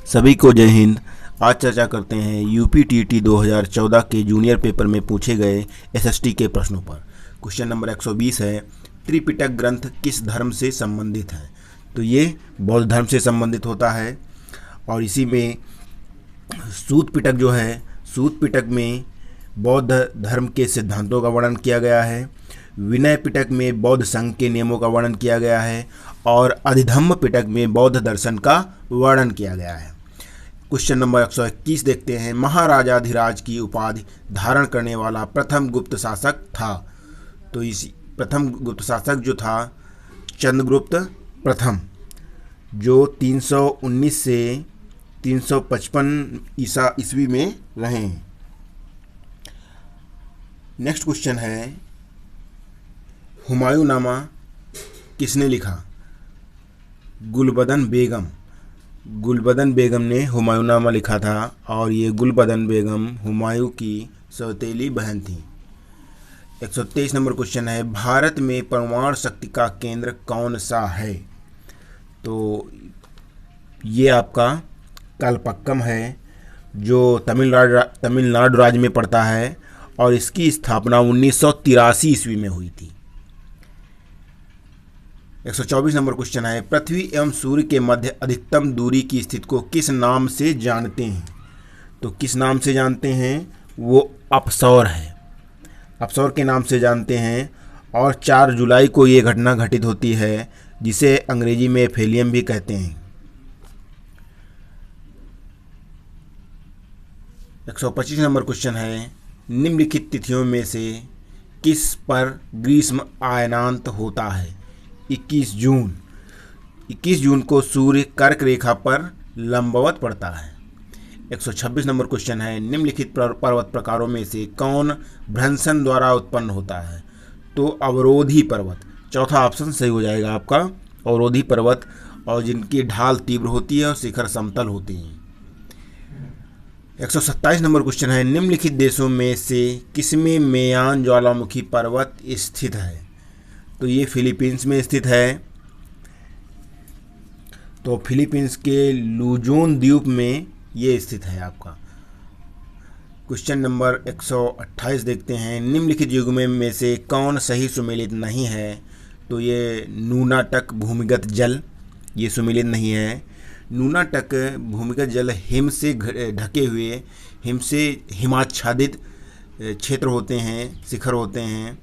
सभी को जय हिंद। आज चर्चा करते हैं यूपीटीटी 2014 के जूनियर पेपर में पूछे गए एसएसटी के प्रश्नों पर। क्वेश्चन नंबर 120 है, त्रिपिटक ग्रंथ किस धर्म से संबंधित है? तो ये बौद्ध धर्म से संबंधित होता है। और इसी में सूत पिटक जो है, सूत पिटक में बौद्ध धर्म के सिद्धांतों का वर्णन किया गया है। विनय पिटक में बौद्ध संघ के नियमों का वर्णन किया गया है और अधिधम्म पिटक में बौद्ध दर्शन का वर्णन किया गया है। क्वेश्चन नंबर 121 देखते हैं, महाराजाधिराज की उपाधि धारण करने वाला प्रथम गुप्त शासक था। तो इस प्रथम गुप्त शासक जो था चंद्रगुप्त प्रथम, जो 319 से 355 ईस्वी में रहे हैं। नेक्स्ट क्वेश्चन है, हुमायूंनामा किसने लिखा? गुलबदन बेगम। गुलबदन बेगम ने हुमायूंनामा लिखा था और ये गुलबदन बेगम हुमायूं की सौतेली बहन थी। 123 नंबर क्वेश्चन है, भारत में परमाणु शक्ति का केंद्र कौन सा है? तो ये आपका कलपक्कम है, जो तमिलनाडु राज्य में पड़ता है और इसकी स्थापना 1983 ईस्वी में हुई थी। 124 नंबर क्वेश्चन है, पृथ्वी एवं सूर्य के मध्य अधिकतम दूरी की स्थिति को किस नाम से जानते हैं? तो किस नाम से जानते हैं? वो अपसौर है, अपसौर के नाम से जानते हैं। और 4 जुलाई को ये घटना घटित होती है, जिसे अंग्रेजी में एफेलियम भी कहते हैं। 125 नंबर क्वेश्चन है, निम्नलिखित तिथियों में से किस पर ग्रीष्म आयनांत होता है? 21 जून। 21 जून को सूर्य कर्क रेखा पर लंबवत पड़ता है। 126 नंबर क्वेश्चन है, निम्नलिखित पर्वत प्रकारों में से कौन भ्रंशन द्वारा उत्पन्न होता है? तो अवरोधी पर्वत, चौथा ऑप्शन सही हो जाएगा आपका, अवरोधी पर्वत, और जिनकी ढाल तीव्र होती है और शिखर समतल होते हैं। 127 नंबर क्वेश्चन है, निम्नलिखित देशों में से किसमें मेयान ज्वालामुखी पर्वत स्थित है? तो ये फिलीपींस में स्थित है। तो फिलीपींस के लुजोन द्वीप में ये स्थित है आपका। क्वेश्चन नंबर 128 देखते हैं, निम्नलिखित युग्मों में से कौन सही सुमेलित नहीं है? तो ये नूनाटक भूमिगत जल, ये सुमेलित नहीं है। नूनाटक भूमिगत जल हिम से ढके हुए, हिम से हिमाच्छादित क्षेत्र होते हैं, शिखर होते हैं,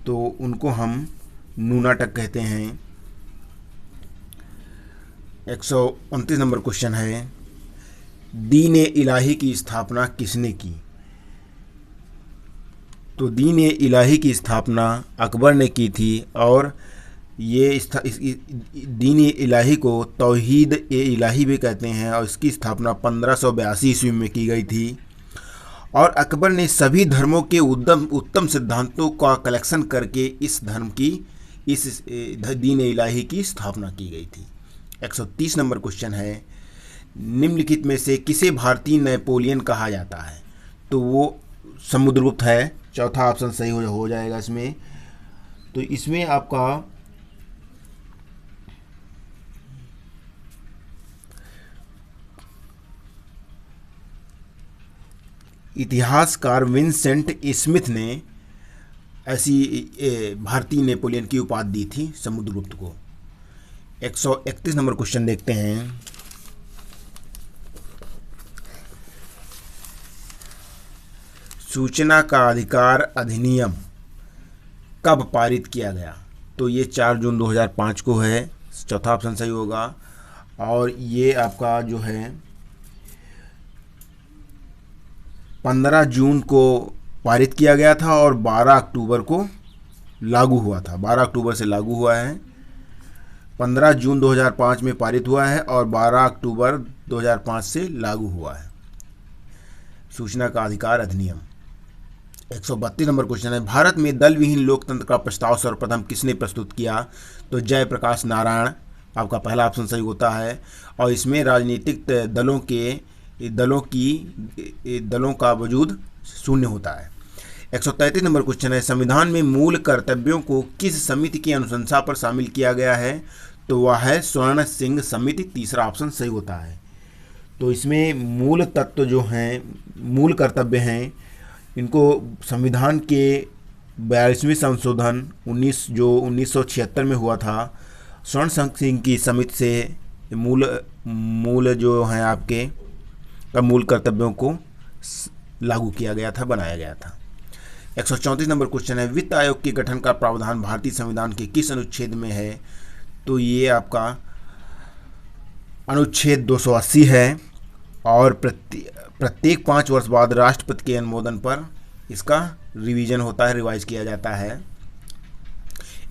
तो उनको हम नूनाटक कहते हैं। 129 नंबर क्वेश्चन है, दीन ए इलाही की स्थापना किसने की? तो दीन ए इलाही की स्थापना अकबर ने की थी और ये दीन ए इलाही को तौहीद ए इलाही भी कहते हैं और इसकी स्थापना 1582 ईस्वी में की गई थी। और अकबर ने सभी धर्मों के उत्तम सिद्धांतों का कलेक्शन करके इस धर्म की, इस दीन ए इलाही की स्थापना की गई थी। 130 नंबर क्वेश्चन है, निम्नलिखित में से किसे भारतीय नेपोलियन कहा जाता है? तो वो समुद्रगुप्त है, चौथा ऑप्शन सही हो जाएगा इसमें। तो इसमें आपका इतिहासकार विंसेंट स्मिथ ने ऐसी भारतीय नेपोलियन की उपाधि दी थी समुद्रगुप्त को। 131 नंबर क्वेश्चन देखते हैं, सूचना का अधिकार अधिनियम कब पारित किया गया? तो ये 4 जून 2005 को है, चौथा ऑप्शन सही होगा। और ये आपका जो है 15 जून को पारित किया गया था और 12 अक्टूबर को लागू हुआ था, 12 अक्टूबर से लागू हुआ है। 15 जून 2005 में पारित हुआ है और 12 अक्टूबर 2005 से लागू हुआ है सूचना का अधिकार अधिनियम। 132 नंबर क्वेश्चन है, भारत में दल विहीन लोकतंत्र का प्रस्ताव सर्वप्रथम किसने प्रस्तुत किया? तो जयप्रकाश नारायण, आपका पहला ऑप्शन सही होता है। और इसमें राजनीतिक दलों का वजूद शून्य होता है। 133 नंबर क्वेश्चन है, संविधान में मूल कर्तव्यों को किस समिति की अनुशंसा पर शामिल किया गया है? तो वह है स्वर्ण सिंह समिति, तीसरा ऑप्शन सही होता है। तो इसमें मूल तत्व जो हैं, मूल कर्तव्य हैं, इनको संविधान के 42वें संशोधन 1976 में हुआ था, स्वर्ण सिंह की समिति से मूल जो हैं आपके मूल कर्तव्यों को लागू किया गया था, बनाया गया था। 134 नंबर क्वेश्चन है, वित्त आयोग के गठन का प्रावधान भारतीय संविधान के किस अनुच्छेद में है? तो ये आपका अनुच्छेद 280 है और प्रत्येक 5 वर्ष बाद राष्ट्रपति के अनुमोदन पर इसका रिवीजन होता है, रिवाइज किया जाता है।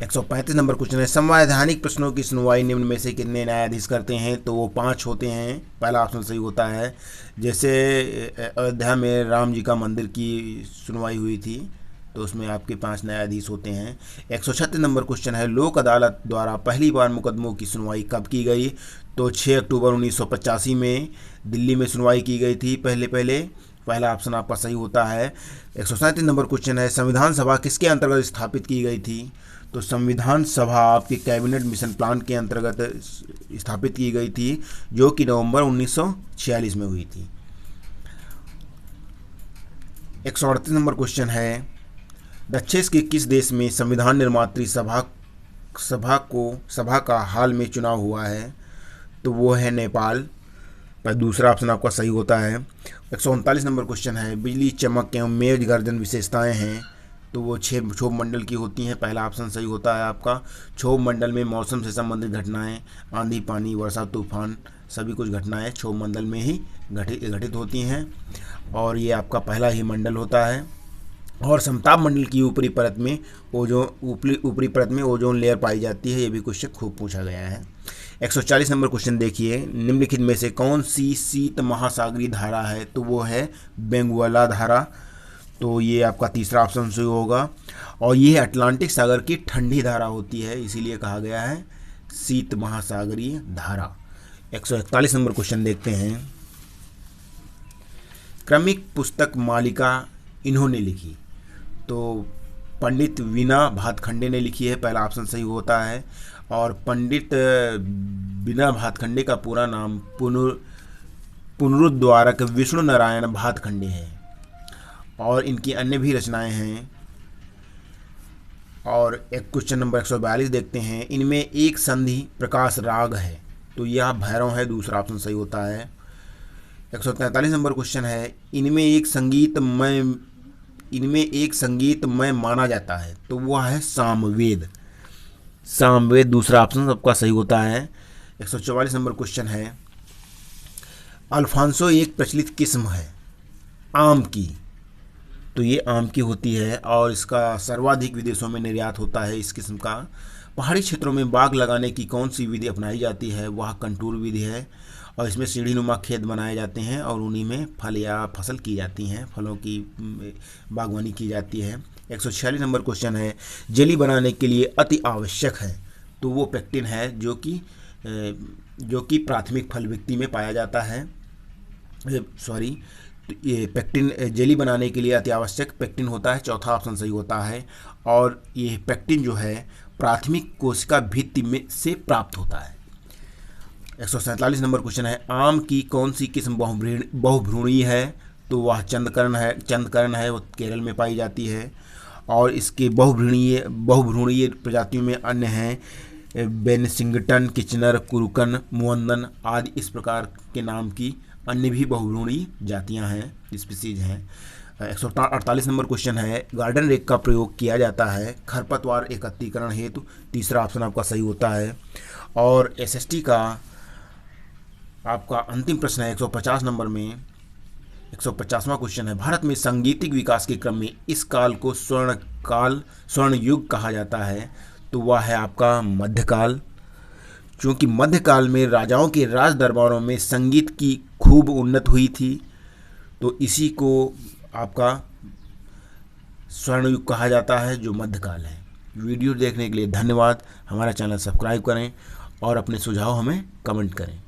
135 नंबर क्वेश्चन है, संवैधानिक प्रश्नों की सुनवाई निम्न में से कितने न्यायाधीश करते हैं? तो वो 5 होते हैं, पहला ऑप्शन सही होता है। जैसे अयोध्या में राम जी का मंदिर की सुनवाई हुई थी, तो उसमें आपके 5 न्यायाधीश होते हैं। 136 नंबर क्वेश्चन है, लोक अदालत द्वारा पहली बार मुकदमों की सुनवाई कब की गई? तो 6 अक्टूबर 1985 में दिल्ली में सुनवाई की गई थी पहला ऑप्शन आपका सही होता है। 137 नंबर क्वेश्चन है, संविधान सभा किसके अंतर्गत स्थापित की गई थी? तो संविधान सभा आपके कैबिनेट मिशन प्लान के अंतर्गत स्थापित की गई थी, जो कि नवंबर 1946 में हुई थी। 138 नंबर क्वेश्चन है, दक्षिण के किस देश में संविधान निर्मात्री सभा का हाल में चुनाव हुआ है? तो वो है नेपाल, पर दूसरा ऑप्शन आपका सही होता है। 139 नंबर क्वेश्चन है, बिजली चमक एवं मेघ गर्जन विशेषताएं हैं? तो वो 6 क्षोभ मंडल की होती हैं, पहला ऑप्शन सही होता है आपका। क्षोभ मंडल में मौसम से संबंधित घटनाएं, आंधी, पानी, वर्षा, तूफान, सभी कुछ घटनाएं क्षोभ मंडल में ही घटित होती हैं, और ये आपका पहला ही मंडल होता है। और समताप मंडल की ऊपरी परत में ओजोन लेयर पाई जाती है, ये भी क्वेश्चन खूब पूछा गया है। 140 नंबर क्वेश्चन देखिए, निम्नलिखित में से कौन सी शीत महासागरीय धारा है? तो वो है बेंगुएला धारा, तो ये आपका तीसरा ऑप्शन सही होगा। और ये अटलांटिक सागर की ठंडी धारा होती है, इसीलिए कहा गया है शीत महासागरीय धारा। 141 नंबर क्वेश्चन देखते हैं, क्रमिक पुस्तक मालिका इन्होंने लिखी? तो पंडित वीना भातखंडे ने लिखी है, पहला ऑप्शन सही होता है। और पंडित वीना भातखंडे का पूरा नाम पुनरुद्वारक विष्णु नारायण भातखंडे है, और इनकी अन्य भी रचनाएं हैं। और एक क्वेश्चन नंबर 142 देखते हैं, इनमें एक संधि प्रकाश राग है? तो यह भैरव है, दूसरा ऑप्शन सही होता है। 143 नंबर क्वेश्चन है, इनमें एक संगीतमय माना जाता है? तो वह है सामवेद, दूसरा ऑप्शन सबका सही होता है। 144 नंबर क्वेश्चन है, अल्फांसो एक प्रचलित किस्म है आम की? तो ये आम की होती है, और इसका सर्वाधिक विदेशों में निर्यात होता है इस किस्म का। पहाड़ी क्षेत्रों में बाग लगाने की कौन सी विधि अपनाई जाती है? वह कंटूर विधि है, और इसमें सीढ़ीनुमा खेत बनाए जाते हैं और उन्हीं में फल या फसल की जाती हैं, फलों की बागवानी की जाती है। 146 नंबर क्वेश्चन है, जेली बनाने के लिए अति आवश्यक है? तो वो पेक्टिन है, जो कि प्राथमिक फल वित्ती में पाया जाता है। ये पेक्टिन जेली बनाने के लिए अति आवश्यक पेक्टिन होता है, चौथा ऑप्शन सही होता है। और ये पेक्टिन जो है प्राथमिक कोशिका भित्ति में से प्राप्त होता है। 147 नंबर क्वेश्चन है, आम की कौन सी किस्म बहुभ्रूणीय है? तो वह चंदकरण है, वो केरल में पाई जाती है। और इसके बहुभ्रूणीय प्रजातियों में अन्य हैं बेनसिंगटन, किचनर, कुरुकन, मुवंदन आदि इस प्रकार के नाम की अन्य भी बहुभ्रूणीय जातियां हैं, स्पीसीज हैं। 148 नंबर क्वेश्चन है, गार्डन रेक का प्रयोग किया जाता है खरपतवार एकत्रीकरण हेतु? तीसरा ऑप्शन आपका सही होता है। और एसएसटी का आपका अंतिम प्रश्न है 150 नंबर में, 150वां क्वेश्चन है, भारत में सांगीतिक विकास के क्रम में इस काल को स्वर्ण युग कहा जाता है? तो वह है आपका मध्यकाल, क्योंकि मध्यकाल में राजाओं के राज दरबारों में संगीत की खूब उन्नति हुई थी, तो इसी को आपका स्वर्ण युग कहा जाता है, जो मध्यकाल है। वीडियो देखने के लिए धन्यवाद। हमारा चैनल सब्सक्राइब करें और अपने सुझाव हमें कमेंट करें।